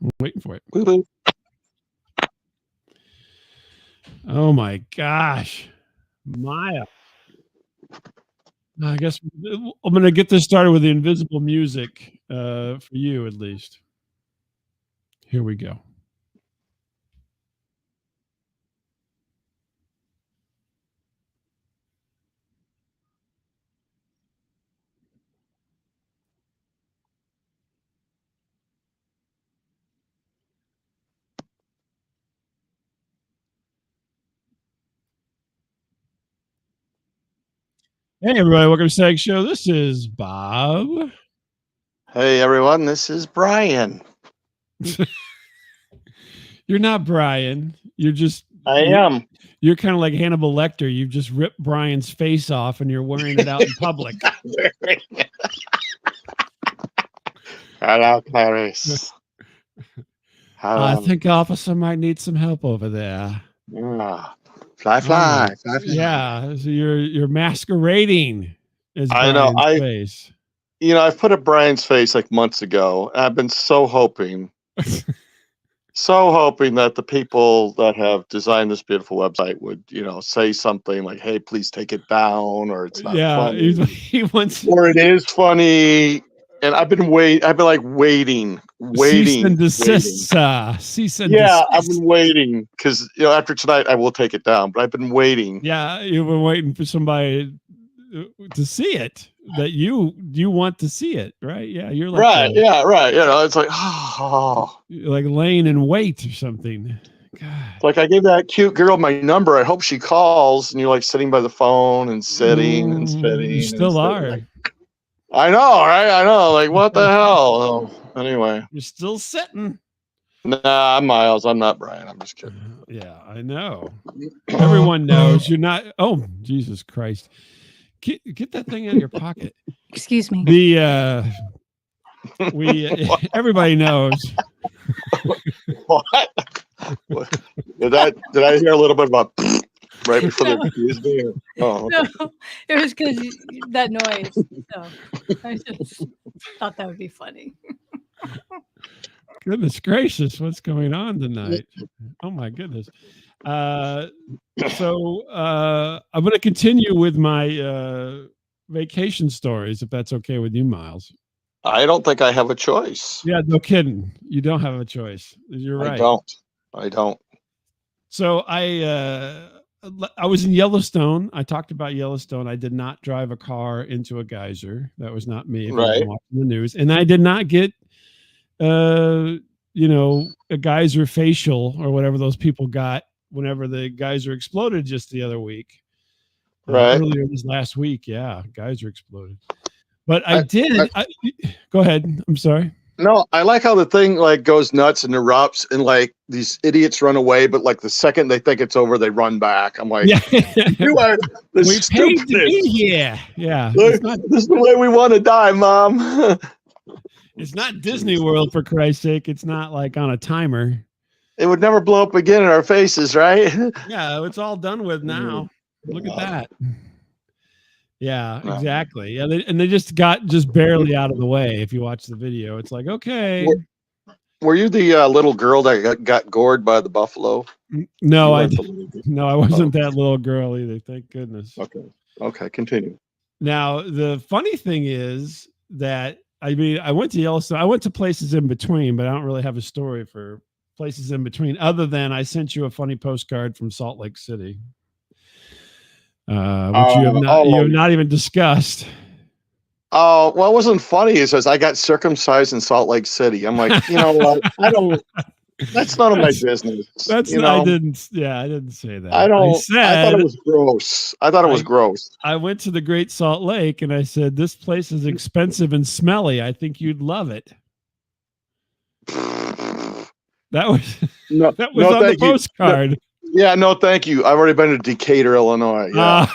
I'm waiting for it. Boo-boo. Oh my gosh. Maya. I guess I'm going to get this started with the invisible music for you, at least. Here we go. Hey, everybody. Welcome to Sag Show. This is Bob. Hey, everyone. This is Brian. You're not Brian. You're just. I am. You're kind of like Hannibal Lecter. You've just ripped Brian's face off and you're wearing it out in public. Hello, Clarice. I think officer might need some help over there. Fly, fly. Yeah, so you're masquerading as I know. Brian's face. I put up Brian's face like months ago. I've been so hoping that the people that have designed this beautiful website would, say something like, "Hey, please take it down," or "It's not funny," he wants, or "It is funny." And I've been waiting. Cease and desist. Cease and desist. I've been waiting because after tonight I will take it down. But I've been waiting. Yeah, you've been waiting for somebody to see it. That you want to see it, right? Yeah, you're like right. It's like you're like laying in wait or something. God. Like I gave that cute girl my number. I hope she calls. And you're like sitting by the phone and sitting and spitting. You still are. Like, I know, right? I know. Like, what the hell? Anyway. You're still sitting. Nah, I'm Miles. I'm not Brian. I'm just kidding. Yeah, I know. Everyone knows you're not. Oh, Jesus Christ. Get that thing out of your pocket. Excuse me. Everybody knows. What? Did I hear a little bit about right before they confused me? Oh, okay. No, it was because that noise. So I just thought that would be funny. Goodness gracious, what's going on tonight? Oh my goodness. So I'm going to continue with my vacation stories, if that's okay with you, Miles. I don't think I have a choice. Yeah, no kidding. You don't have a choice. You're right. I don't. So I was in Yellowstone. I talked about Yellowstone. I did not drive a car into a geyser. That was not me. Right. Watching the news, and I did not get, a geyser facial or whatever those people got whenever the geyser exploded just the other week. Right. Earlier this last week. Yeah, geyser exploded. But I did. Go ahead. I'm sorry. No, I like how the thing like goes nuts and erupts, and like these idiots run away, but like the second they think it's over, they run back. I'm like, you are the we paid to be here. Yeah, this is the way we want to die, Mom. It's not Disney World, for Christ's sake. It's not like on a timer. It would never blow up again in our faces, right? Yeah, it's all done with now. Look at that. Yeah, exactly. Yeah, they just got barely out of the way. If you watch the video, it's like, okay. Were you the little girl that got gored by the buffalo? No, I wasn't that little girl either. Thank goodness. Okay, continue. Now, the funny thing is that I went to Yellowstone. I went to places in between, but I don't really have a story for places in between, other than I sent you a funny postcard from Salt Lake City. Which you have not even discussed. Oh, well, it wasn't funny. It says I got circumcised in Salt Lake City. I'm like, you know what? That's none of my business. I didn't say that. I thought it was gross. I went to the Great Salt Lake and I said, this place is expensive and smelly. I think you'd love it. That was on the postcard. No. Yeah, no, thank you. I've already been to Decatur, Illinois. Yeah.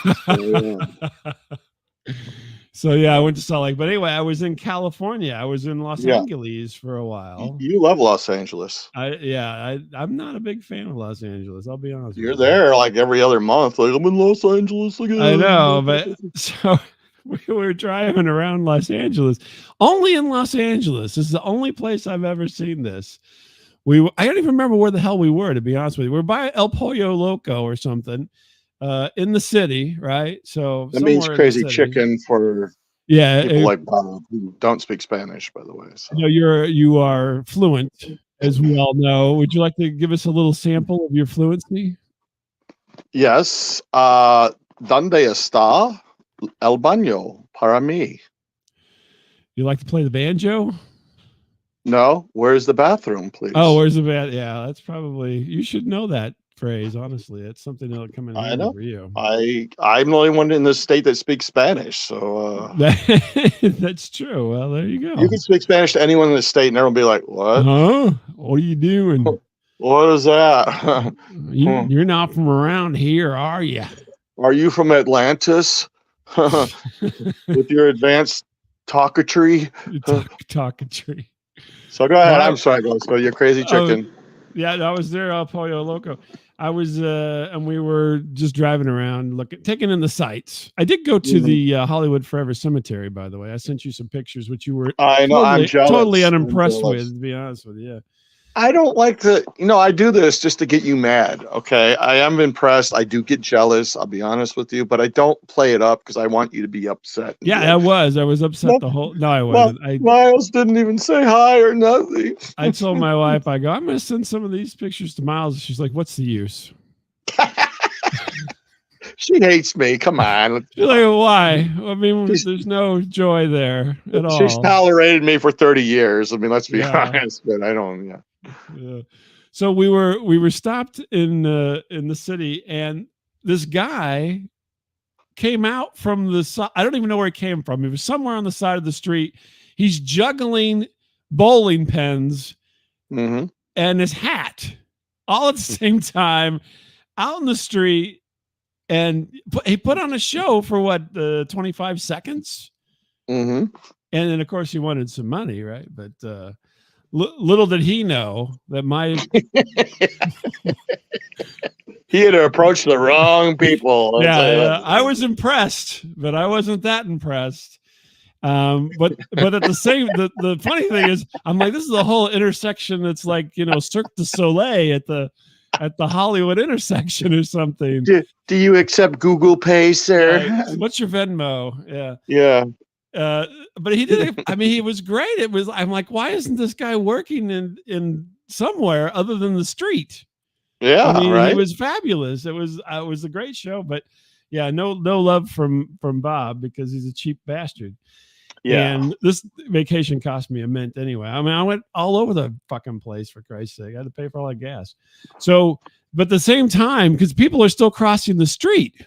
So yeah, I went to Salt Lake. But anyway, I was in California. I was in Los Angeles for a while. You love Los Angeles. I'm not a big fan of Los Angeles. I'll be honest. You're there like every other month. Like, I'm in Los Angeles again. I know, but so we were driving around Los Angeles. Only in Los Angeles. This is the only place I've ever seen this. I don't even remember where the hell we were, to be honest with you. We're by El Pollo Loco or something in the city, right? So that means crazy chicken for people like Bob who don't speak Spanish, by the way. So. You are fluent, as we all know. Would you like to give us a little sample of your fluency? Yes. ¿Dónde está el baño para mí? You like to play the banjo? No. Where's the bathroom, please? Oh, where's the bathroom? Yeah, that's probably, you should know that phrase, honestly. It's something that'll come in handy for you. I'm the only one in this state that speaks Spanish, so that's true. Well, there you go. You can speak Spanish to anyone in the state and everyone will be like, what? Huh? What are you doing? What is that? You're not from around here, are you? Are you from Atlantis? With your advanced talkatry? Talkatry. So go ahead. I'm sorry, so you're crazy chicken. Yeah, I was there, El Pollo Loco. I was, and we were just driving around, taking in the sights. I did go to the Hollywood Forever Cemetery, by the way. I sent you some pictures, which you were I know, I'm jealous. Totally unimpressed with, to be honest with you. I don't like to, I do this just to get you mad. Okay. I am impressed. I do get jealous. I'll be honest with you, but I don't play it up because I want you to be upset. Yeah, I was upset the whole, no, I wasn't. Miles didn't even say hi or nothing. I told my wife, I go, I'm going to send some of these pictures to Miles. She's like, what's the use? She hates me. Come on. She's like, why? I mean, there's no joy there at all. She's tolerated me for 30 years. I mean, let's be honest, but I don't, Yeah. So we were stopped in the city, and this guy came out from the side. I don't even know where he came from. He was somewhere on the side of the street. He's juggling bowling pins and his hat all at the same time out in the street. And he put on a show for 25 seconds. And then, of course, he wanted some money, right? But little did he know that he had approached the wrong people. I was impressed, but I wasn't that impressed. But at the funny thing is, I'm like, this is a whole intersection that's like, Cirque du Soleil at the Hollywood intersection or something. Do you accept Google Pay, sir? What's your Venmo? Yeah. But he did it. I mean, he was great. I'm like, why isn't this guy working in somewhere other than the street? Yeah, I mean, right. He was fabulous. It was a great show, but yeah, no love from Bob because he's a cheap bastard. Yeah. And this vacation cost me a mint anyway. I mean, I went all over the fucking place, for Christ's sake. I had to pay for all that gas. So, but at the same time, because people are still crossing the street.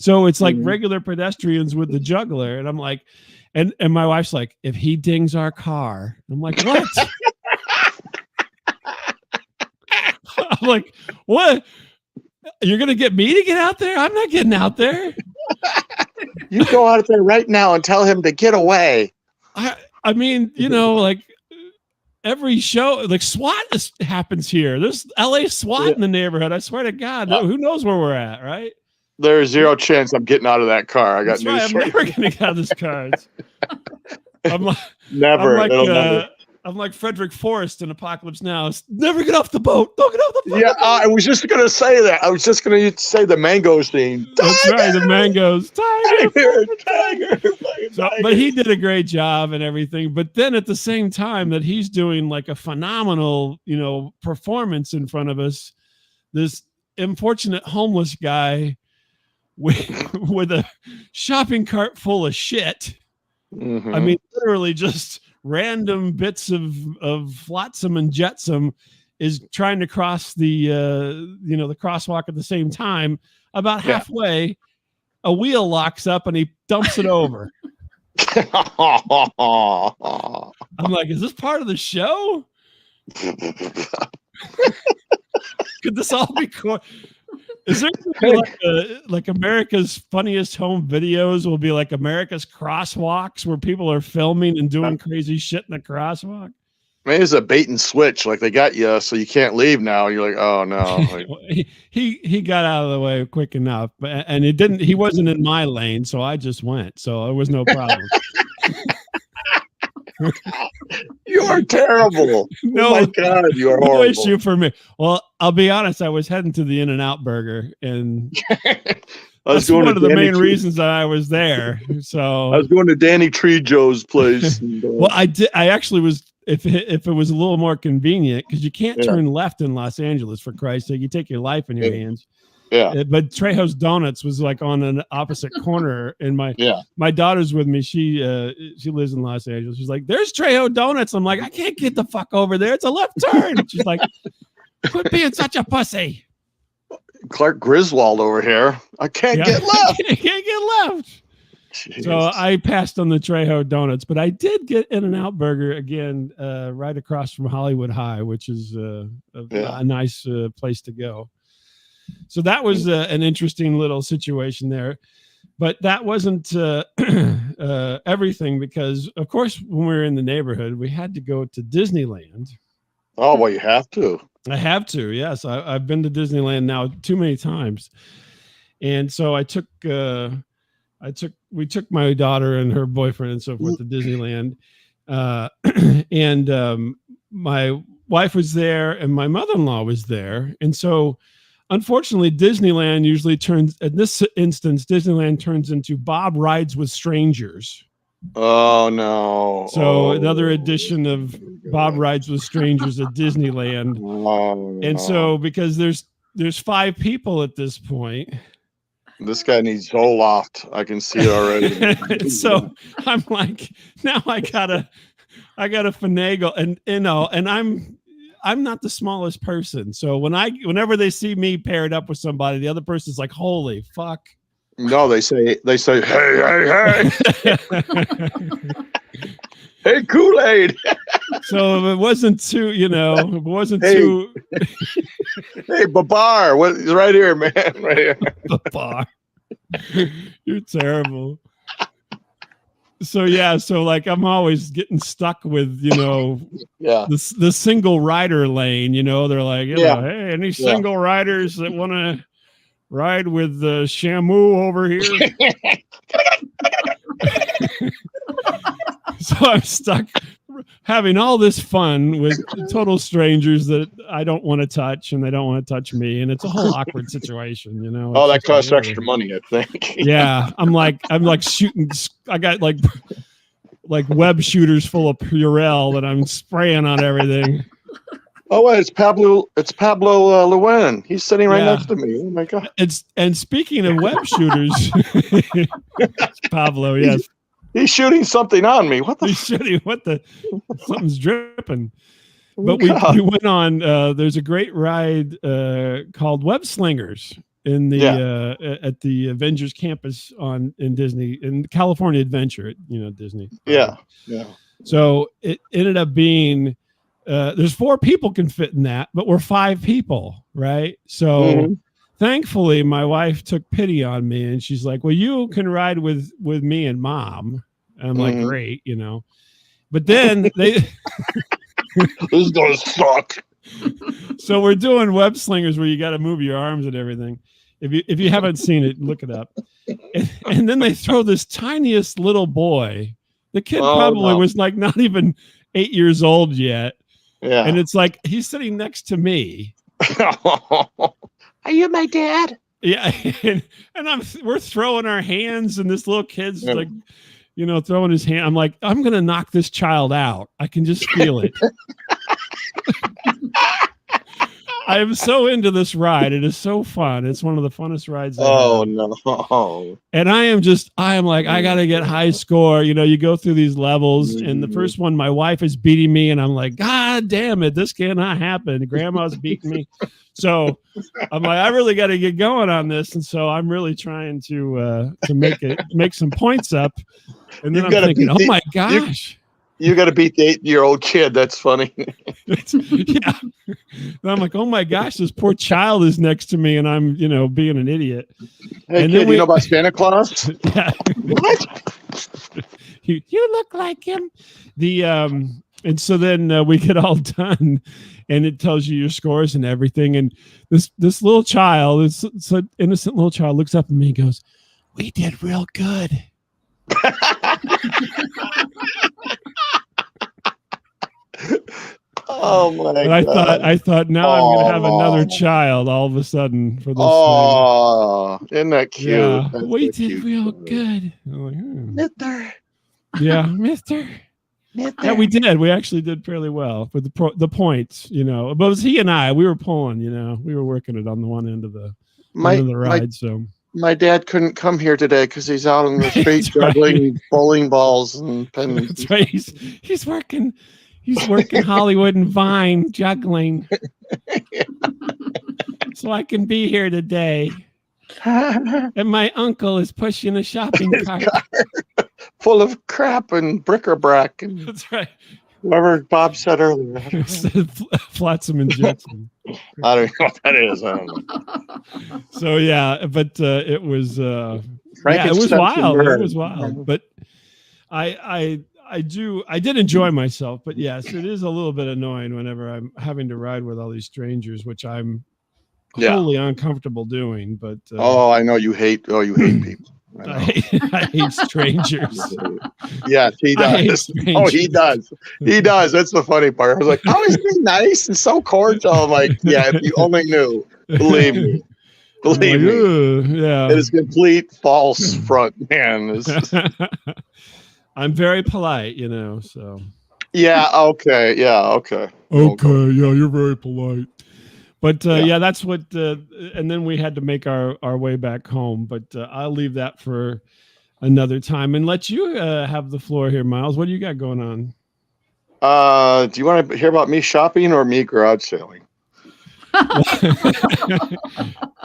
So it's like regular pedestrians with the juggler. And I'm like, and my wife's like, if he dings our car, I'm like, what? I'm like, what? You're going to get me to get out there? I'm not getting out there. You go out there right now and tell him to get away. I mean, like every show, like SWAT happens here. There's LA SWAT in the neighborhood. I swear to God, who knows where we're at, right? There's zero chance I'm getting out of that car. I got news. I'm never going to get out of this car. Never. I'm like Frederick Forrest in Apocalypse Now. Never get off the boat. Don't get off the boat. Yeah, I was just going to say that. I was just going to say the mango scene. That's right, the mangoes. Tiger. But he did a great job and everything. But then at the same time that he's doing like a phenomenal, performance in front of us, this unfortunate homeless guy with a shopping cart full of shit. I mean, literally just random bits of flotsam and jetsam is trying to cross the the crosswalk at the same time. About halfway, a wheel locks up and he dumps it over. I'm like, is this part of the show? Could this all be Is there like America's Funniest Home Videos will be like America's Crosswalks where people are filming and doing crazy shit in the crosswalk? Maybe it's a bait and switch. Like they got you, so you can't leave now. You're like, oh no. he got out of the way quick enough, and it didn't. He wasn't in my lane, so I just went. So it was no problem. You are terrible. No, oh my God, you are no horrible. issue for me. Well, I'll be honest. I was heading to the In-N-Out Burger, and that's one of the main reasons that I was there. So I was going to Danny Trejo's place. And, well, I did. I actually was. If it was a little more convenient, because you can't turn left in Los Angeles, for Christ's sake, you take your life in your hands. Yeah. But Trejo's Donuts was like on an opposite corner, and my daughter's with me. She lives in Los Angeles. She's like, "There's Trejo Donuts." I'm like, "I can't get the fuck over there. It's a left turn." She's like, "Quit being such a pussy." Clark Griswold over here. I can't get left. I can't get left. Jeez. So I passed on the Trejo Donuts, but I did get In-N-Out Burger again, right across from Hollywood High, which is a nice place to go. So that was an interesting little situation there, but that wasn't everything, because of course, when we were in the neighborhood, we had to go to Disneyland. Oh, well, you have to. I have to. Yes. I've been to Disneyland now too many times. And so we took my daughter and her boyfriend and so forth to Disneyland. And my wife was there and my mother-in-law was there. And so unfortunately, Disneyland usually turns, in this instance, Disneyland turns into Bob Rides with Strangers. Oh, no. So another edition of Bob Rides with Strangers at Disneyland. Oh, no. And so because there's 5 people at this point. This guy needs Zoloft. I can see it already. So I'm like, now I gotta finagle, and and I'm not the smallest person. So whenever they see me paired up with somebody, the other person's like, "Holy fuck." No, they say, hey. Hey, Kool-Aid. So it wasn't too, Hey, Babar, what is right here, man? Right here. Babar. You're terrible. So like I'm always getting stuck with, the single rider lane, they're like, hey, any single riders that want to ride with the Shamu over here? So I'm stuck having all this fun with total strangers that I don't want to touch and they don't want to touch me. And it's a whole awkward situation, Oh, that costs extra money, I think. Yeah. I'm like shooting. I got like web shooters full of Purell that I'm spraying on everything. Oh, wait, it's Pablo Llewellyn. He's sitting right next to me. Oh my God. And speaking of web shooters, Pablo, yes. He's shooting something on me. What the? He's shooting. Something's dripping. But we went on. There's a great ride called Web Slingers in the at the Avengers campus in Disney, in California Adventure at Disney. Yeah. So it ended up being there's 4 people can fit in that, but we're 5 people, right? So. Thankfully, my wife took pity on me and she's like, "Well, you can ride with me and Mom." And I'm like, "Great, But then this is gonna suck. So we're doing web slingers where you got to move your arms and everything. If you haven't seen it, look it up. And then they throw this tiniest little boy. The kid probably was like not even 8 years old yet. Yeah. And it's like he's sitting next to me. Are you my dad? Yeah, and we're throwing our hands, and this little kid's like, throwing his hand. I'm like, I'm gonna knock this child out. I can just feel it. I am so into this ride. It is so fun. It's one of the funnest rides. No! And I am like, I gotta get high score. You go through these levels, and the first one, my wife is beating me, and I'm like, God damn it, this cannot happen. Grandma's beating me. So I'm like, I really got to get going on this, and so I'm really trying to make some points up. And then I'm thinking, oh my gosh. You got to beat the 8-year-old kid. That's funny. Yeah. And I'm like, oh my gosh, this poor child is next to me, and I'm, being an idiot. Hey, and kid, you know about Santa Claus? Yeah. What? You look like him. And so then we get all done, and it tells you your scores and everything. And this little child, it's an innocent little child, looks up at me and goes, "We did real good." Oh my But God. I thought now I'm going to have another child all of a sudden for this thing. Isn't that cute? Yeah, That's we so did cute. real good. I'm like, Mister. Yeah, Mister. Yeah, we did. We actually did fairly well with the points, But it was he and I. We were pulling, we were working it on the one end of the ride. So my dad couldn't come here today because he's out on the street juggling bowling balls and pennies. That's right. He's working. He's working Hollywood and Vine juggling. So I can be here today. And my uncle is pushing a shopping cart full of crap and bric-a-brac. That's right. Whoever Bob said earlier. Flotsam and jetsam. I don't know what that is. So yeah, but it was it was wild. It was wild. But I did enjoy myself, but yes, it is a little bit annoying whenever I'm having to ride with all these strangers, which I'm wholly uncomfortable doing. But I know you hate people. I hate strangers. Yes, he does. Oh, he does. He does. That's the funny part. I was like, "Oh, he's being nice and so cordial." I'm like, "Yeah, if you only knew, believe me, Yeah, it is complete false front, man." I'm very polite, So yeah, okay, okay. Yeah, you're very polite. But that's what. And then we had to make our way back home. But I'll leave that for another time and let you have the floor here, Miles. What do you got going on? Do you want to hear about me shopping or me garage sailing?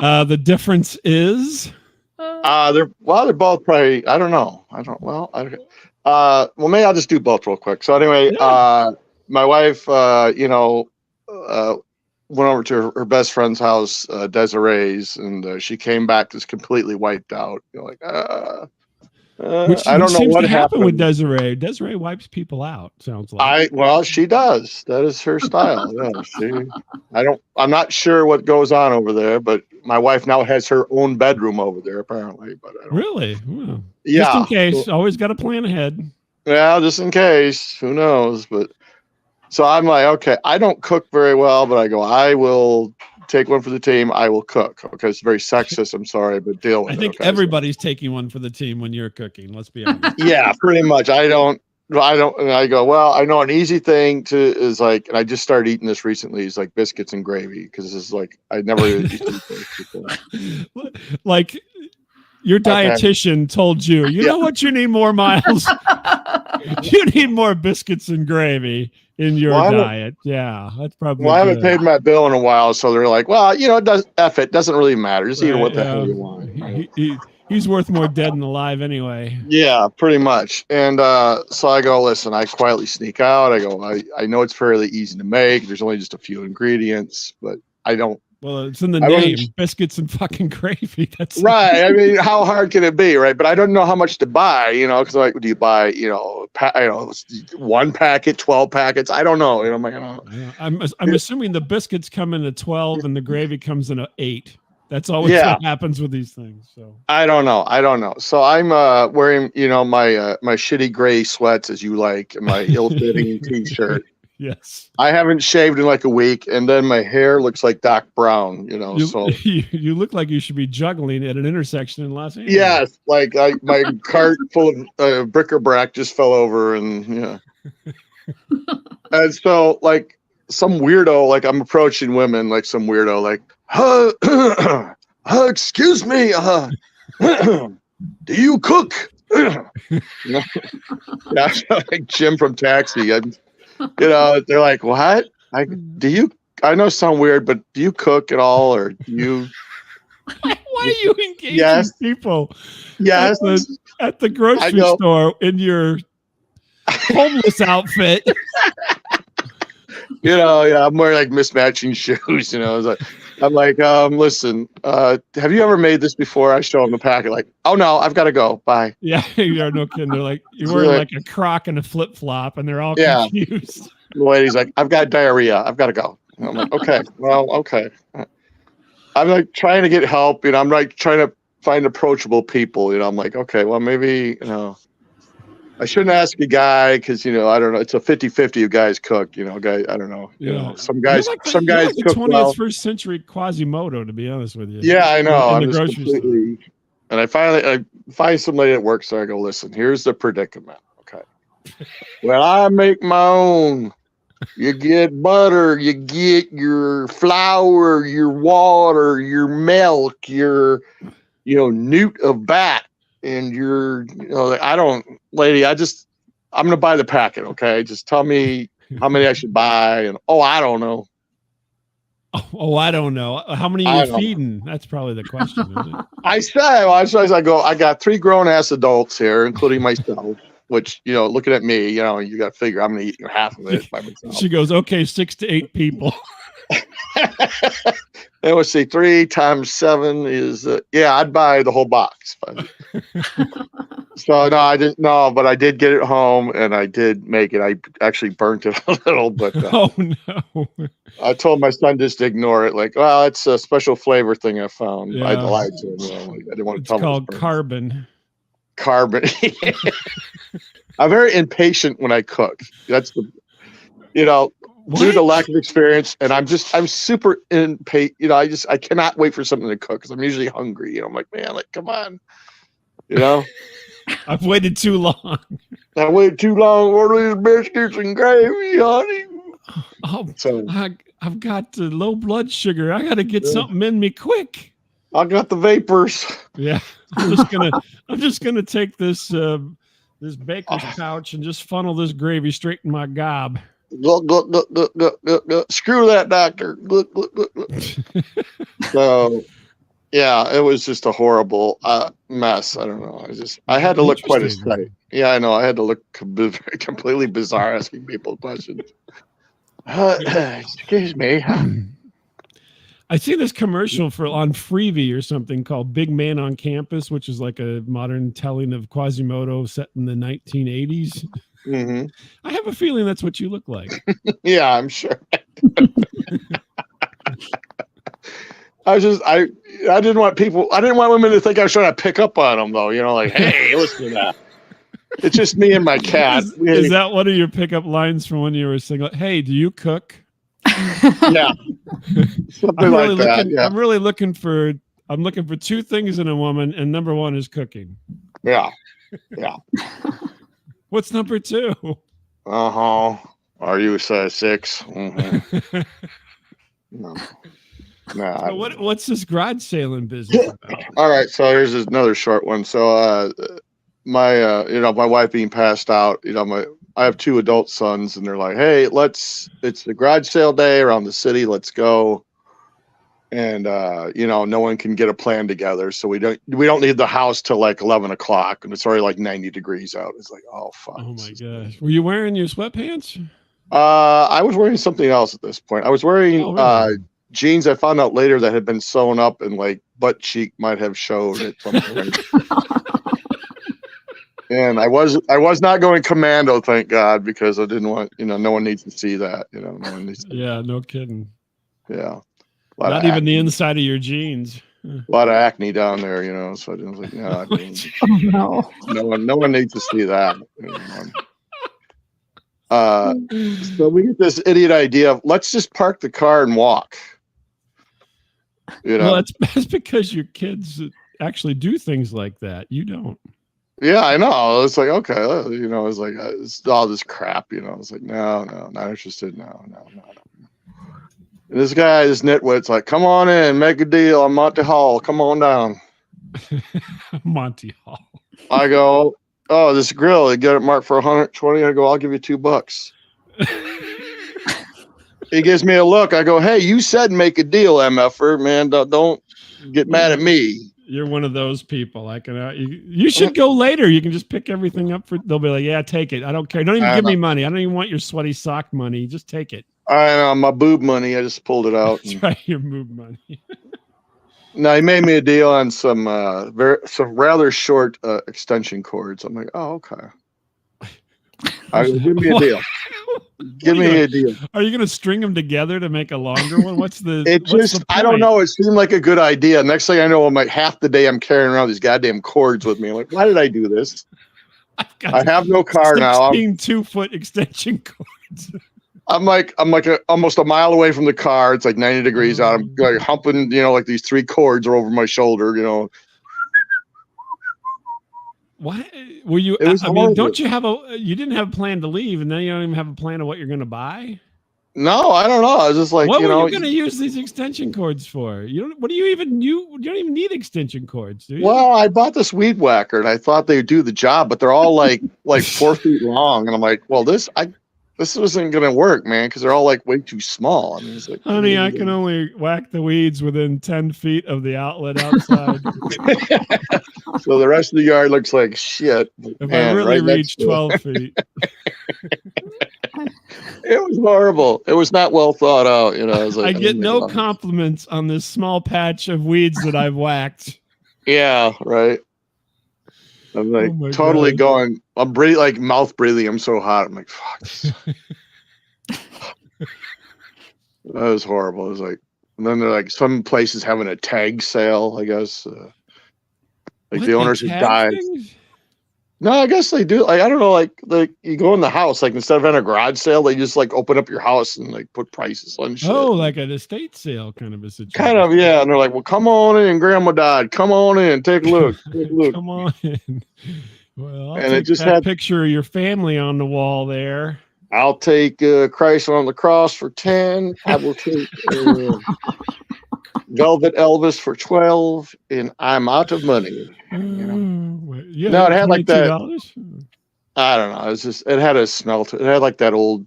The difference is. They're both probably. I don't know. Maybe I'll just do both real quick. So anyway, my wife, went over to her best friend's house, Desiree's, and she came back just completely wiped out. I don't know what happened with Desiree. Desiree wipes people out. Sounds like. She does. That is her style. Yeah, I'm not sure what goes on over there, but my wife now has her own bedroom over there apparently. But really, wow. Yeah. Just in case, always got to plan ahead. Yeah, just in case. Who knows? But. So I'm like, okay, I don't cook very well, but I go, I will take one for the team. I will cook. Okay, it's very sexist. I'm sorry, but deal with it. I think everybody's taking one for the team when you're cooking. Let's be honest. Yeah, pretty much. I don't. And I go, well, I know an easy thing is like, and I just started eating this recently. Is like biscuits and gravy because it's like I never used to eat those before. Like. Your dietitian told you, know what you need more, Miles? You need more biscuits and gravy in your diet. Yeah, that's probably. Well, I haven't paid my bill in a while, so they're like, well, it doesn't really matter. Just eat what the hell you want. He's worth more dead than alive anyway. Yeah, pretty much. And so I go, listen, I quietly sneak out. I go, I know it's fairly easy to make. There's only just a few ingredients, but I don't. Well, it's in the name, biscuits and fucking gravy. That's right. I mean, how hard can it be, right? But I don't know how much to buy, because like, do you buy, 1 packet, 12 packets? I don't know. I'm assuming the biscuits come in a 12 and the gravy comes in a 8. That's always what happens with these things. So I don't know. So I'm wearing, my shitty gray sweats as you like, and my ill-fitting t-shirt. Yes. I haven't shaved in like a week, and then my hair looks like Doc Brown, so you look like you should be juggling at an intersection in Los Angeles. Yes, like my cart full of bric-a-brac just fell over, and and so like some weirdo, like I'm approaching women like some weirdo, like, excuse me, do you cook? Yeah, like Jim from Taxi. They're like, what? I know sound weird, but do you cook at all, or do you? Why are you engaging people? Yes, at the grocery store in your homeless outfit. I'm wearing like mismatching shoes. I'm like, listen, have you ever made this before? I show them the packet, like, oh no, I've got to go. Bye. Yeah, you're no kidding. They're like, you're wearing like a croc and a flip flop, and they're all confused. The lady's like, I've got diarrhea. I've got to go. And I'm like, okay, well, okay. I'm like trying to get help. I'm like trying to find approachable people. I'm like, okay, well, maybe, I shouldn't ask a guy because I don't know. It's a 50-50 of guys cook. Guy. I don't know. Some guys like cook 20th well. first century Quasimodo, to be honest with you. Yeah, I know. In the grocery store. And I find somebody that works there. I go, listen. Here's the predicament. Okay. Well, I make my own. You get butter, you get your flour, your water, your milk, your newt of bat, and lady, I'm gonna buy the packet, okay? Just tell me how many I should buy, and I don't know. Oh, I don't know. How many are you feeding? That's probably the question, isn't it? I go, I got 3 grown-ass adults here, including myself. Which, looking at me, you got to figure I'm going to eat half of it by myself. She goes, okay, 6 to 8 people. And let's see, 3 times 7 is, I'd buy the whole box. So, no, I didn't know, but I did get it home and I did make it. I actually burnt it a little, but. Oh, no. I told my son just to ignore it. Like, well, it's a special flavor thing I found. Yeah. I lied to him. I didn't want to tell him. It's called carbon. I'm very impatient when I cook. That's the, due to lack of experience, and I'm super impatient. I cannot wait for something to cook because I'm usually hungry. I'm like, man, come on, I've waited too long. I waited too long. Order these biscuits and gravy, honey. So I've got low blood sugar. I got to get something in me quick. I got the vapors. Yeah, I'm just gonna take this this baker's pouch and just funnel this gravy straight in my gob. Screw that, doctor. So, yeah, it was just a horrible mess. I don't know. I had to look quite a sight. Yeah, I know. I had to look completely bizarre asking people questions. Excuse me. I see this commercial on Freebie or something called Big Man on Campus, which is like a modern telling of Quasimodo set in the 1980s. Mm-hmm. I have a feeling that's what you look like. Yeah, I'm sure. I didn't want women to think I was trying to pick up on them, though. Like, hey, listen to that. It's just me and my cat. Is that one of your pickup lines from when you were single? Hey, do you cook? Yeah, something like that. Yeah. I'm really looking for 2 things in a woman, and number 1 is cooking. Yeah. What's number 2? Are you a size 6? Mm-hmm. No. So what's this garage sailing business about? All right, so here's another short one. So my wife being passed out, I have 2 adult sons, and they're like, hey, it's the garage sale day around the city. Let's go. And, no one can get a plan together. So we don't leave the house till like 11 o'clock, and it's already like 90 degrees out. It's like, oh, fuck. Oh my gosh. Were you wearing your sweatpants? I was wearing something else at this point. I was wearing, jeans I found out later that had been sewn up and like butt cheek might have showed at some point. And I was not going commando, thank God, because I didn't want, no one needs to see that, no one needs to. Yeah, no kidding. Yeah. Not even the inside of your jeans. A lot of acne down there, so I was like, no, no one needs to see that. So we get this idiot idea of let's just park the car and walk. Well, that's because your kids actually do things like that. You don't. Yeah, I know. It's like, okay, it's like it's all this crap. It's like, no, not interested. No. And this nitwit's like, come on in, make a deal on Monty Hall. Come on down. Monty Hall. I go, oh, this grill, you get it marked for 120. I go, I'll give you $2. He gives me a look. I go, hey, you said make a deal, MFer, man. Don't get mad at me. You're one of those people. You should go later. You can just pick everything up they'll be like, yeah, take it. I don't care. Don't even give me money. I don't even want your sweaty sock money. Just take it. I know my boob money. I just pulled it out. That's right, your boob money. No, he made me a deal on some rather short extension cords. I'm like, oh, okay. Give me a deal. Give me a deal. Are you going to string them together to make a longer one? What's the? I don't know. It seemed like a good idea. Next thing I know, I'm like half the day I'm carrying around these goddamn cords with me. I'm like, why did I do this? I have no car now. 16 2-foot extension cords. I'm almost a mile away from the car. It's like 90 degrees out. I'm like humping, like these 3 cords are over my shoulder, What were you? I mean, don't you have you didn't have a plan to leave, and then you don't even have a plan of what you're going to buy? No, I don't know. I was just like, what were you going to use these extension cords for? You don't even need extension cords, do you? Well, I bought this weed whacker, and I thought they'd do the job, but they're all like 4 feet long, and I'm like, well, this isn't going to work, man, because they're all like way too small. I mean, it's like, honey, I can only whack the weeds within 10 feet of the outlet outside. So the rest of the yard looks like shit. If I really reach 12 feet. It was horrible. It was not well thought out. I was like, I get no compliments on this small patch of weeds that I've whacked. Yeah, right. I'm like totally going. I'm breathing, like mouth breathing. I'm so hot. I'm like, fuck. That was horrible. It was like, and then they're like, some places having a tag sale, I guess. Like the owners who died. No, I guess they do. Like, I don't know. Like you go in the house, like instead of having a garage sale, they just like open up your house and like put prices on shit. Oh, like an estate sale kind of a situation. Kind of, yeah. And they're like, well, come on in. Grandma died. Come on in. Take a look. Take a look. Come on in. Well, and it just had a picture of your family on the wall there. I'll take Christ on the cross for 10. I will take Velvet Elvis for 12, and I'm out of money. No, it had like that. I don't know. It had a smell to it. It had like that old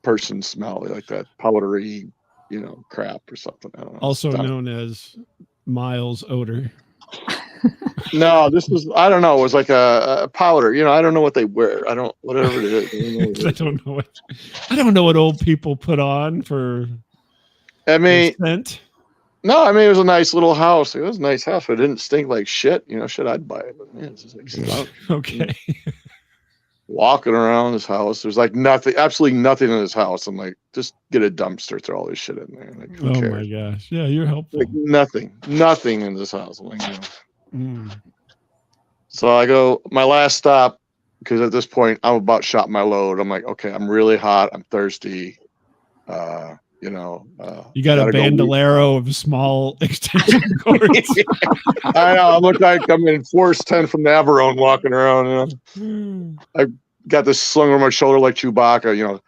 person smell, like that powdery, crap or something. I don't know. Also known as Miles odor. No, this was, I don't know. It was like a powder. I don't know what they wear. Whatever it is. I don't know what old people put on for. I mean, scent. No, I mean, it was a nice little house. It was a nice house, but it didn't stink like shit. Shit, I'd buy it. But man, it's just like skunk. Okay. Walking around this house, there's like nothing, absolutely nothing in this house. I'm like, just get a dumpster, throw all this shit in there. Like, who cares? My gosh. Yeah, you're helpful. Like nothing in this house. I'm like, So I go, my last stop, because at this point, I'm about shot my load. I'm like, okay, I'm really hot. I'm thirsty. You got a bandolero of small extension cords. I know. I look like I'm in Force 10 from Navarone walking around. I got this slung over my shoulder like Chewbacca,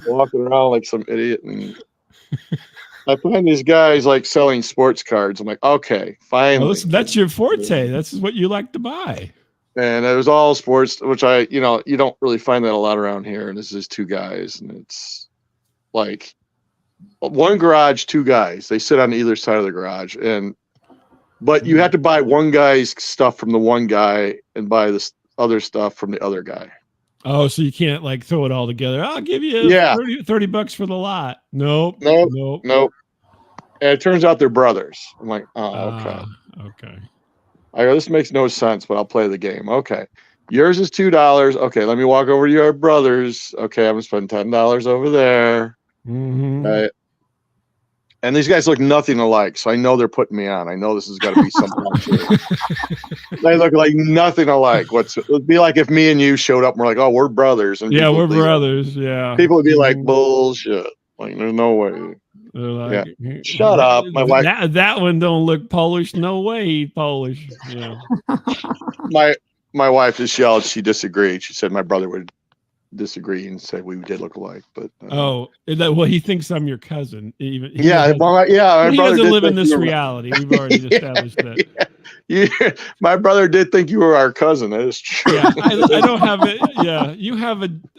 walking around like some idiot. And I find these guys like selling sports cards. I'm like, okay, finally. Well, that's your forte. That's what you like to buy. And it was all sports, which you don't really find that a lot around here. And this is 2 guys, and it's like one garage, 2 guys. They sit on either side of the garage, but you have to buy one guy's stuff from the one guy and buy this other stuff from the other guy. Oh, so you can't like throw it all together. I'll give you $30 for the lot. Nope. And it turns out they're brothers. I'm like, oh, okay. Okay. I go, this makes no sense, but I'll play the game. Okay. Yours is $2. Okay, let me walk over to your brother's. Okay, I'm gonna spend $10 over there. Right. And these guys look nothing alike, so I know they're putting me on. I know this is going to be something. They look like nothing alike. It would be like if me and you showed up and we're like, oh, we're brothers. And we're brothers. Yeah. People would be like, bullshit. Like, there's no way. Like, shut up. My wife. That one don't look Polish. No way he's Polish. Yeah. My wife just yelled. She disagreed. She said my brother would disagree and say we did look alike, but he thinks I'm your cousin. He doesn't live in this reality. We've already established that. My brother did think you were our cousin. That is true. Yeah, I don't have it. Yeah,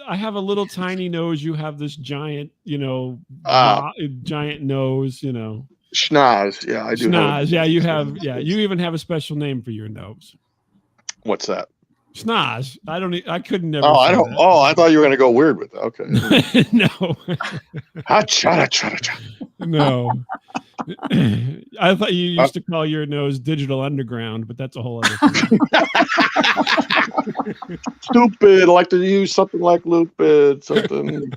I have a little tiny nose. You have this giant, giant nose. Schnoz. Yeah, I do. Schnoz. Yeah, you have. Yeah, you even have a special name for your nose. What's that? Schnoz. I couldn't never. Oh, I don't. That. Oh, I thought you were gonna go weird with that. Okay. No. No. I thought you used to call your nose Digital Underground, but that's a whole other thing. Stupid. I like to use something like Lupid, something.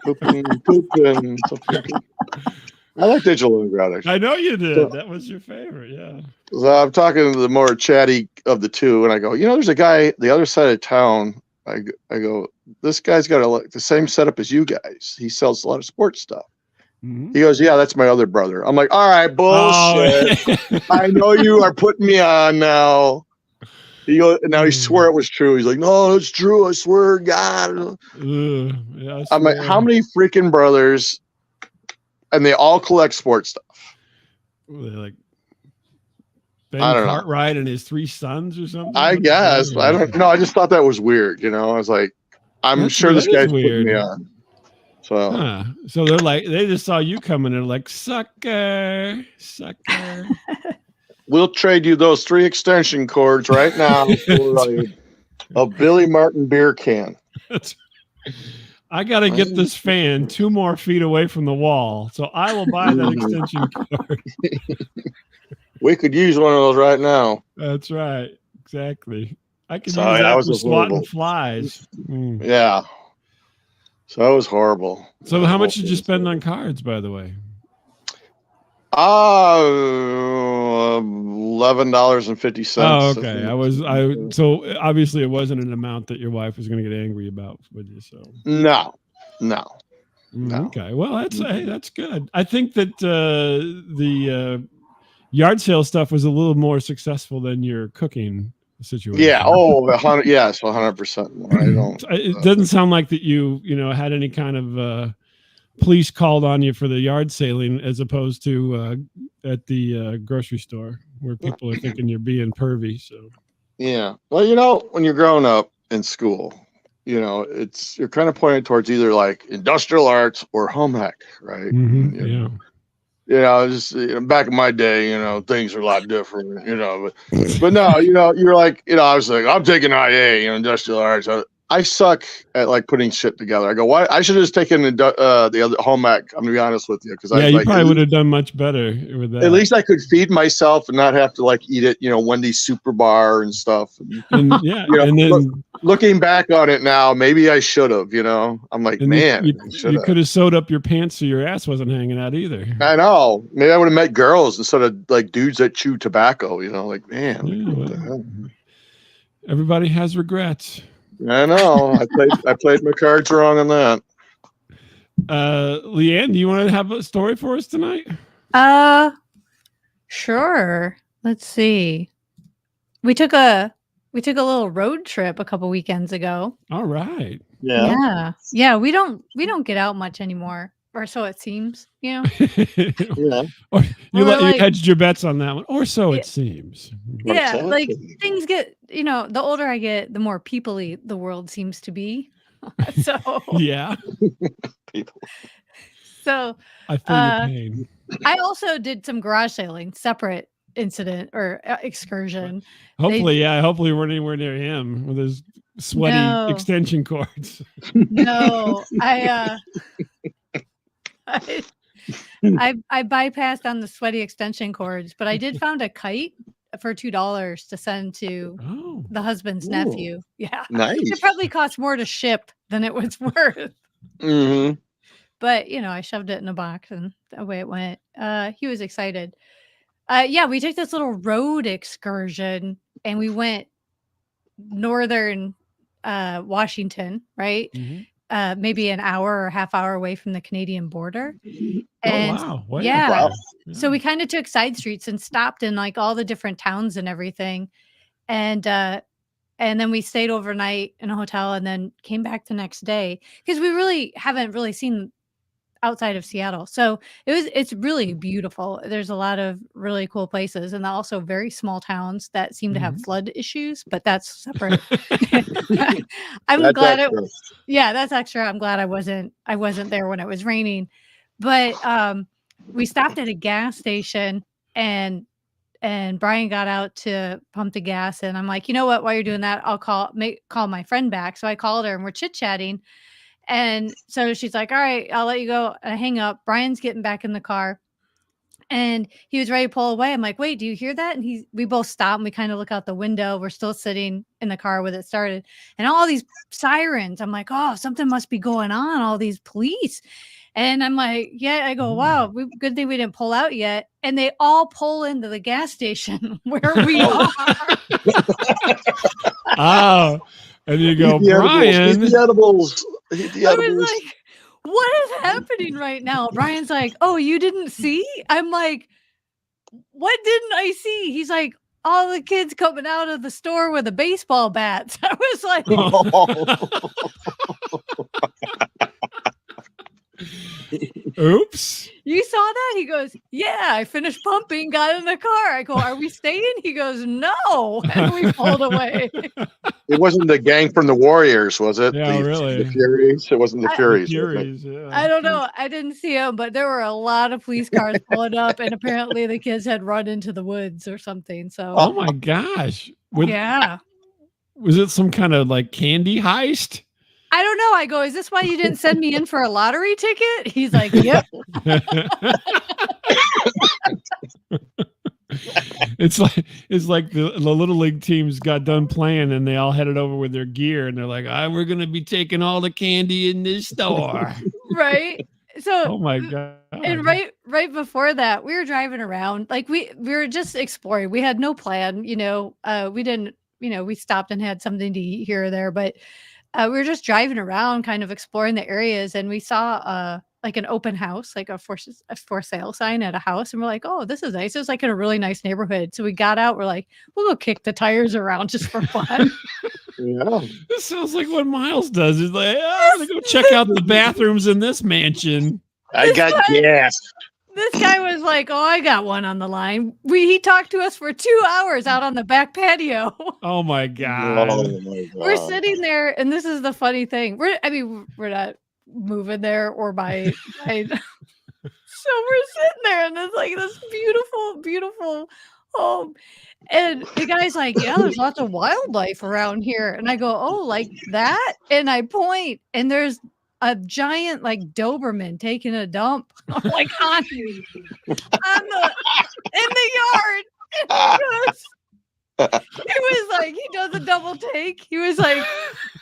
I like Digital Leningrad, actually. I know you did. That was your favorite, yeah. So I'm talking to the more chatty of the two, and I go, there's a guy the other side of town. I go, this guy's got the same setup as you guys. He sells a lot of sports stuff. Mm-hmm. He goes, yeah, that's my other brother. I'm like, all right, bullshit. Oh. I know you are putting me on now. Now he swore it was true. He's like, no, it's true. I swear to God. Yeah, I'm like, how many freaking brothers? And they all collect sports stuff. They're like Ben Cartwright and his 3 sons or something. I guess. I don't know. I just thought that was weird. I was like, I'm sure this guy's putting me on. So, so they're like, they just saw you coming and like, sucker. We'll trade you those 3 extension cords right now for a Billy Martin beer can. I got to get this fan 2 more feet away from the wall, so I will buy that extension cord. We could use one of those right now. That's right. Exactly. I could use that for swatting flies. Yeah. So that was horrible. So how much did you spend on cards, by the way? $11.50. Oh, okay. So obviously it wasn't an amount that your wife was going to get angry about with you. So no. Okay. Well, that's good. I think that the yard sale stuff was a little more successful than your cooking situation. Yeah. Oh, 100. Yes, 100%. It doesn't sound like that you had any kind of police called on you for the yard saling as opposed to at the grocery store where people are thinking you're being pervy. So yeah. Well, when you're growing up in school, you're kind of pointed towards either like industrial arts or home ec, right? Mm-hmm. Just back in my day, things are a lot different, but no, you're like, I was like, I'm taking IA, industrial arts. I suck at like putting shit together. I go, why? I should have just taken the other home ec. I'm gonna be honest with you, because you probably would have done much better with that. At least I could feed myself and not have to like eat it, Wendy's Super Bar and stuff. And then looking back on it now, maybe I should have. I'm like, man, you could have sewed up your pants so your ass wasn't hanging out either. I know. Maybe I would have met girls instead of like dudes that chew tobacco. Like, man, what the hell? Everybody has regrets. I know. I played my cards wrong on that. Leanne, do you want to have a story for us tonight? Sure. Let's see. We took a little road trip a couple weekends ago. All right. Yeah. We don't get out much anymore, or so it seems. Yeah. Or you hedged your bets on that one, or so it seems. Yeah, like things get, the older I get, the more people-y the world seems to be. So yeah. People. So I feel your pain. I also did some garage sailing, separate incident or excursion. Hopefully we weren't anywhere near him with his sweaty extension cords. No, I bypassed on the sweaty extension cords, but I did found a kite for $2 to send to the husband's nephew. Yeah, nice. It probably cost more to ship than it was worth. Mm-hmm. But I shoved it in a box and away it went. He was excited. We took this little road excursion and we went northern Washington, right? Mm-hmm. Maybe an hour or half hour away from the Canadian border. And wow. So we kind of took side streets and stopped in like all the different towns and everything. And then we stayed overnight in a hotel and then came back the next day because we really haven't really seen outside of Seattle. So it's really beautiful. There's a lot of really cool places and also very small towns that seem to have flood issues, but that's separate. I'm glad that's extra. I'm glad I wasn't there when it was raining. But we stopped at a gas station and Brian got out to pump the gas and I'm like, you know what, while you're doing that, I'll call my friend back. So I called her and we're chit-chatting. And so she's like, all right, I'll let you go. I hang up. Brian's getting back in the car and he was ready to pull away. I'm like, wait, do you hear that? And we both stop and we kind of look out the window. We're still sitting in the car with it started and all these sirens. I'm like, oh, something must be going on. All these police. And I'm like, yeah, I go, wow, good thing we didn't pull out yet. And they all pull into the gas station where we are. Oh, and you go, Brian. Eat the edibles. Eat the edibles. I was like, what is happening right now? Brian's like, oh, you didn't see? I'm like, what didn't I see? He's like, all the kids coming out of the store with the baseball bats. I was like, oops. You saw that? He goes, yeah, I finished pumping, got in the car. I go, are we staying? He goes, no. And we pulled away. It wasn't the gang from the Warriors, was it? Yeah, really. The Furies? It wasn't the Furies. Yeah. I don't know. I didn't see them, but there were a lot of police cars pulling up, and apparently the kids had run into the woods or something. So, oh my gosh. Yeah. Was it some kind of like candy heist? I don't know. I go, is this why you didn't send me in for a lottery ticket? He's like, yep. It's like the little league teams got done playing and they all headed over with their gear and they're like, we're gonna be taking all the candy in this store. Right. So oh my god. And right before that, we were driving around. Like we were just exploring. We had no plan, we didn't, we stopped and had something to eat here or there, but we were just driving around kind of exploring the areas, and we saw like an open house, like a for sale sign at a house, and we're like, oh, this is nice. It was like in a really nice neighborhood. So we got out, we're like, we'll go kick the tires around just for fun. Yeah. This sounds like what Miles does. He's like, I'm gonna go check out the bathrooms in this mansion. I got gas. This guy was like, oh, I got one on the line. He talked to us for 2 hours out on the back patio. Oh my god. We're sitting there, and this is the funny thing. We're not moving there or by so we're sitting there, and it's like this beautiful, beautiful home. And the guy's like, yeah, there's lots of wildlife around here. And I go, oh, like that? And I point, and there's a giant like Doberman taking a dump. I'm like in the yard. And it was like he does a double take. He was like,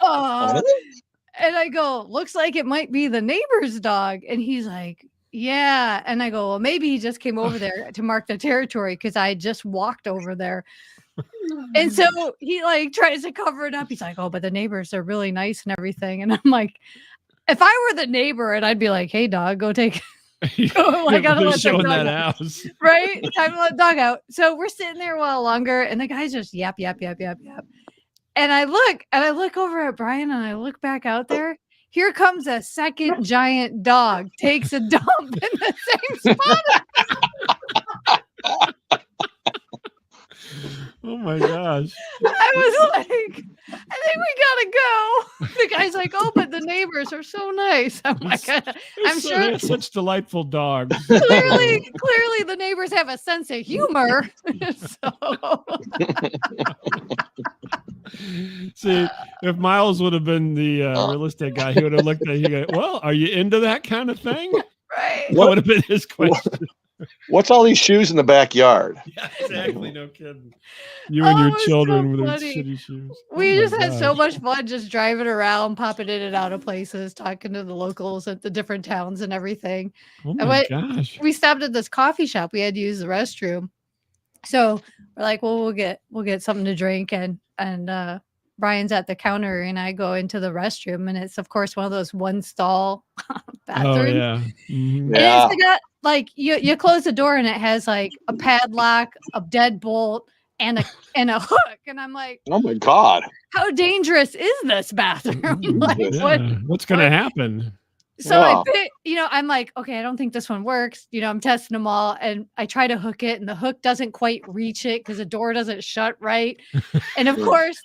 and I go, looks like it might be the neighbor's dog. And he's like, yeah. And I go, well, maybe he just came over there to mark the territory because I just walked over there. And so he like tries to cover it up. He's like, oh, but the neighbors are really nice and everything. And I'm like, if I were the neighbor, and I'd be like, hey, dog, go take I gotta let the dog that out. house. Right? Time to let the dog out. So we're sitting there a while longer, and the guy's just yap, yap, yap, yap, yap. And I look over at Brian, and I look back out there. Here comes a second giant dog, takes a dump in the same spot. Oh my gosh. I was like, I think we gotta go. The guy's like, oh, but the neighbors are so nice. I'm like, I'm sure they're such delightful dogs. Clearly the neighbors have a sense of humor. See, if Miles would have been the real estate guy, he would have looked at you. Well, are you into that kind of thing? Right. That would have been his question. What's all these shoes in the backyard? Yeah, exactly. No kidding. You and your children with their shitty shoes. We just had so much fun just driving around, popping in and out of places, talking to the locals at the different towns and everything. Oh my gosh. We stopped at this coffee shop. We had to use the restroom. So we're like, well, we'll get something to drink, and Brian's at the counter, and I go into the restroom, and it's of course one of those one stall bathrooms. Oh yeah. Mm-hmm. Yeah. And it's got, like you close the door and it has like a padlock, a deadbolt, and a hook. And I'm like, oh my God. How dangerous is this bathroom? Like what's gonna happen? So I pick, I'm like, okay, I don't think this one works. I'm testing them all, and I try to hook it, and the hook doesn't quite reach it because the door doesn't shut right. And of course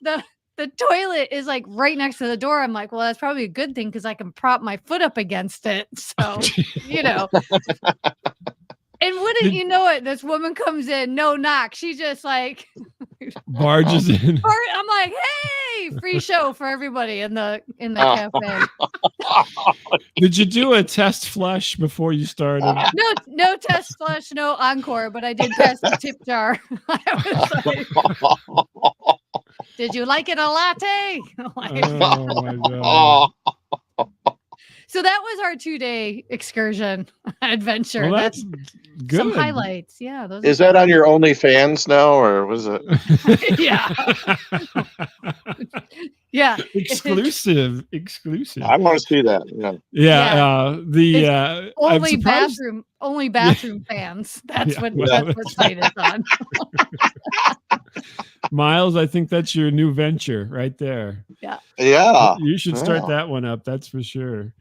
the toilet is like right next to the door. I'm like, well, that's probably a good thing because I can prop my foot up against it. So, And wouldn't you know it, this woman comes in, no knock. She just like barges in. I'm like, hey, free show for everybody in the cafe. Did you do a test flush before you started? No test flush, no encore, but I did pass the tip jar. I was like, did you like it a latte? Oh my God. So that was our 2-day excursion adventure. Well, that's good. Some highlights. Yeah. Those is that on your OnlyFans now, or was it? Yeah. Yeah. Exclusive. I want to see that. Yeah. Only bathroom fans. That's what site is on. Miles, I think that's your new venture right there. Yeah. Yeah. You should start that one up. That's for sure.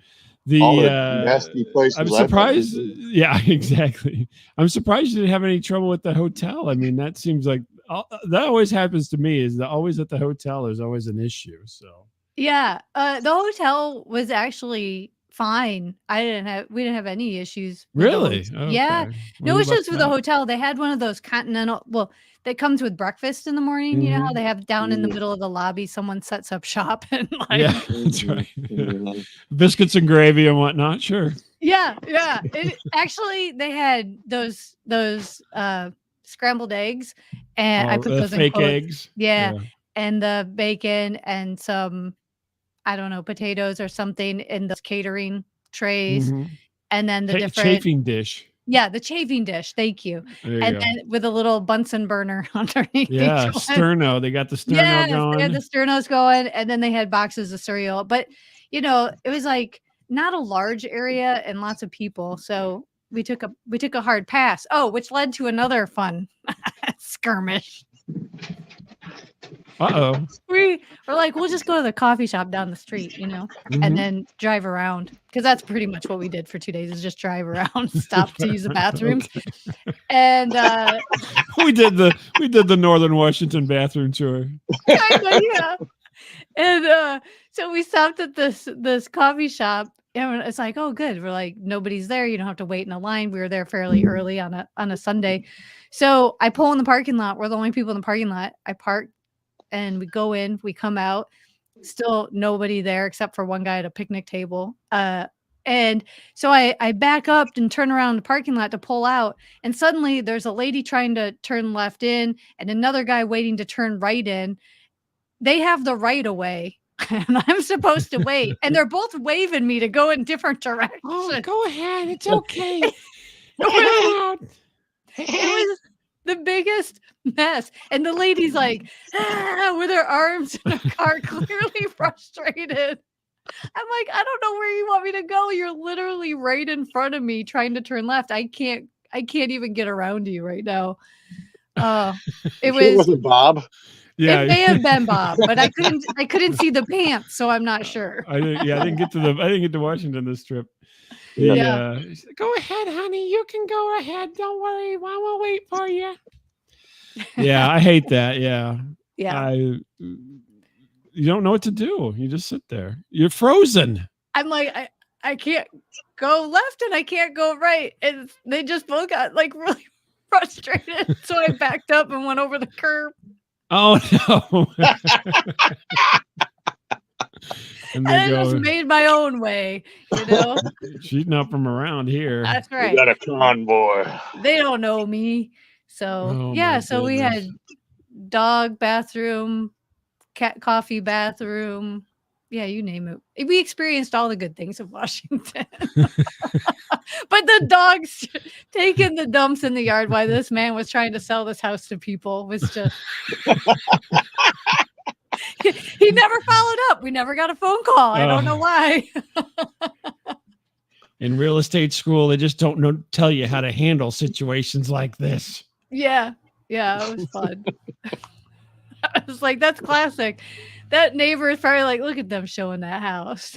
All the nasty places. I'm surprised. Yeah, exactly. I'm surprised you didn't have any trouble with the hotel. I mean, that seems like that always happens to me. Is that always at the hotel? There's always an issue. So yeah, the hotel was actually fine. We didn't have any issues. Really? Okay. Yeah, no issues with the hotel. They had one of those continental. Well, that comes with breakfast in the morning. Mm-hmm. You know how they have down in the middle of the lobby, someone sets up shop and that's right. Biscuits and gravy and whatnot. Sure. Yeah. Actually, they had those scrambled eggs, and I put those fake in eggs. Yeah, and the bacon and some, I don't know, potatoes or something in those catering trays, and then the different chafing dish. Yeah, the chafing dish. Thank you. Then with a little Bunsen burner underneath. Yeah, sterno. They got the sterno going. They had the sternos going, and then they had boxes of cereal. But it was like not a large area and lots of people, so we took a hard pass. Oh, which led to another fun skirmish. Uh-oh. We're like, we'll just go to the coffee shop down the street, and then drive around, because that's pretty much what we did for 2 days, is just drive around, stop to use the bathrooms. Okay. And we did the Northern Washington bathroom tour. Yeah. And so we stopped at this coffee shop, and it's like, oh, good. We're like, nobody's there. You don't have to wait in a line. We were there fairly early on a Sunday. So I pull in the parking lot. We're the only people in the parking lot. I park, and we go in, we come out, still nobody there except for one guy at a picnic table. And so I back up and turn around the parking lot to pull out. And suddenly there's a lady trying to turn left in and another guy waiting to turn right in. They have the right of way, and I'm supposed to wait. And they're both waving me to go in different directions. Oh, go ahead. It's okay. It was the biggest mess. And the lady's like, with her arms in her car, clearly frustrated. I'm like, I don't know where you want me to go. You're literally right in front of me trying to turn left. I can't even get around you right now. It wasn't Bob. Yeah, it may have been Bob, but I couldn't see the pants, so I'm not sure. I didn't get to Washington this trip. Yeah. Go ahead, honey. You can go ahead. Don't worry. I will wait for you. Yeah, I hate that. Yeah. Yeah. You don't know what to do. You just sit there. You're frozen. I'm like, I can't go left and I can't go right. And they just both got like really frustrated. So I backed up and went over the curb. Oh no. And I just made my own way, She's not from around here. That's right. You got a convoy. They don't know me. So so we had dog bathroom, cat coffee bathroom. Yeah, you name it. We experienced all the good things of Washington. But the dogs taking the dumps in the yard while this man was trying to sell this house to people was just... He never followed up. We never got a phone call. I don't know why. In real estate school, they just don't tell you how to handle situations like this. Yeah, it was fun. I was like, that's classic. That neighbor is probably like, look at them showing that house.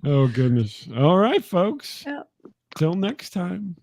Oh, goodness. All right, folks. Yep. Till next time.